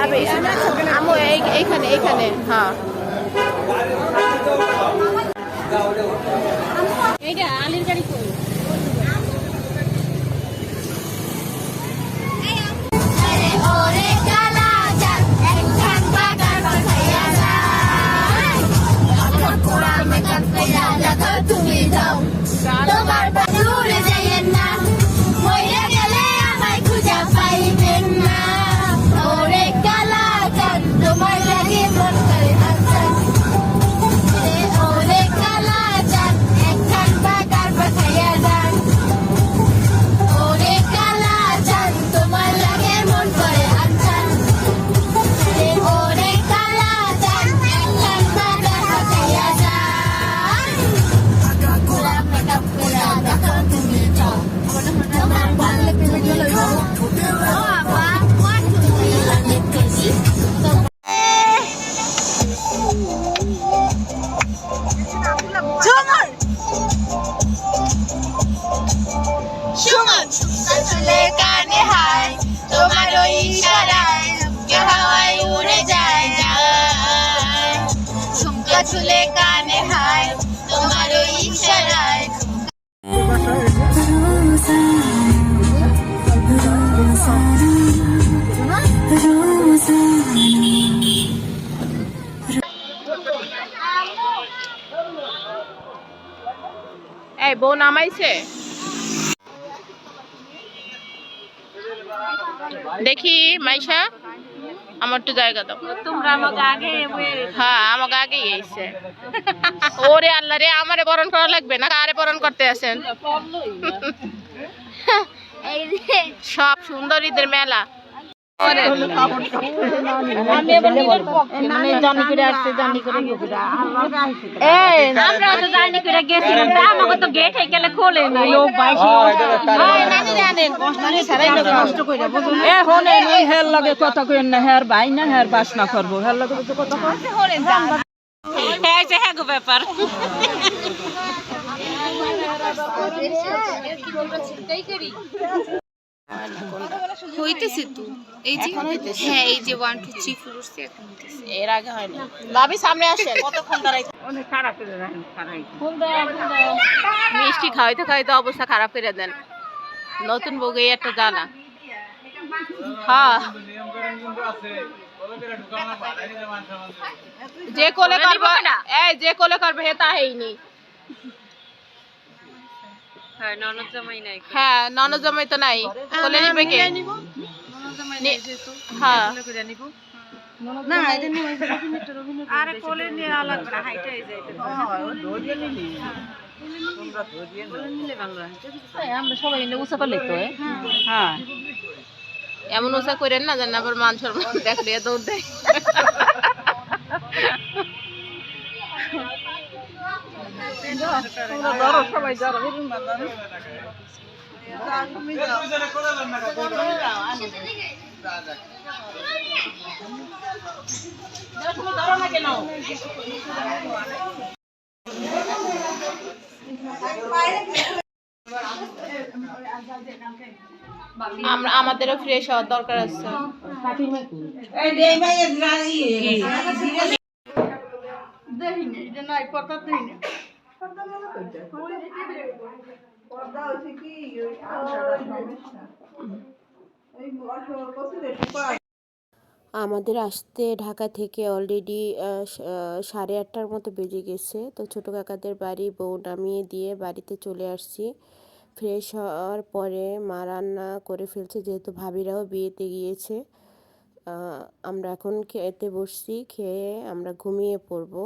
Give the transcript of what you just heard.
যাবে আমু এইখানে এইখানে হ্যাঁ এইটা আলির গাড়ি কই তুমি যাও তোমার দূরে যাইয়েন না মইরা গেলে আমায় খুঁজে পাইবেন না ওরে কালা চাঁদ তোমার লাগে মন করে আনসান ওরে কালা চাঁদ একখান বাগার পাঠাইয়া যান ওরে কালা চাঁদ তোমার লাগে মন করে আনসান ওরে কালা চাঁদ একখান বাগার পাঠাইয়া যান তোমার ওই ইশারায় হাওয়ায় উড়ে যায় ঝুমকা ঝুলে কানে হায় তোমার ওই ইশারায় এই বউ নামাইছে দেখি মাইশা আমার একটু জায়গা দাও তোমরা আমাকে আগে হ্যাঁ আমাকে আগেই এসছে ওরে আল্লাহ রে আমারে বরণ করা লাগবে না কারে বরণ করতে আছেন সব সুন্দরীদের মেলা কথা কই না হের ভাই না হের বাসনা করবো হের লগে কথা হ্যাঁ গো ব্যাপার হইতেছে তো এই যে হ্যাঁ এই যে 1 2 3 4 উঠছে এখন হইতেছে এর আগে হয়নি ভাবি সামনে আসেন কতক্ষণ দাঁড়াইতে অনেক খারাপ করে রাখেন মিষ্টি খাওয়াইতে খাওয়াইতে অবস্থা খারাপ করে দেন নতুন বউকে একটা জানা হ্যাঁ যে কোলে করবে এই যে কোলে করবে হে তা হয়নি হ্যাঁ ননদ জামাই নাই হ্যাঁ ননদ জামাই তো নাই কোলে নিবে কে ননদ জামাই নাই যেহেতু হ্যাঁ কোলে করে নিব না এটা নিয়ে আরে কোলে নিয়ে আলাদা করে হাইটাই যাইতে ধরিয়ে নিলি তোমরা ধরিয়ে নিলে ভালো হয় আমরা সবাই এনে উসা করলে তো হ্যাঁ এমন উসা করেন না জান আবার মান সম্মান দেখলে দৌড় দেয় সবাই যারা আমরা আমাদেরও ফ্রেশ হওয়ার দরকার আছে আমাদের আসতে ঢাকা থেকে অলরেডি 8:30টার মতো বেজে গেছে তো ছোটো কাকাদের বাড়ি বউ নামিয়ে দিয়ে বাড়িতে চলে আসছি ফ্রেশ হওয়ার পরে মা রান্না করে ফেলছে যেহেতু ভাবিরাও বিয়েতে গিয়েছে আমরা এখন খেতে বসছি খেয়ে আমরা ঘুমিয়ে পড়বো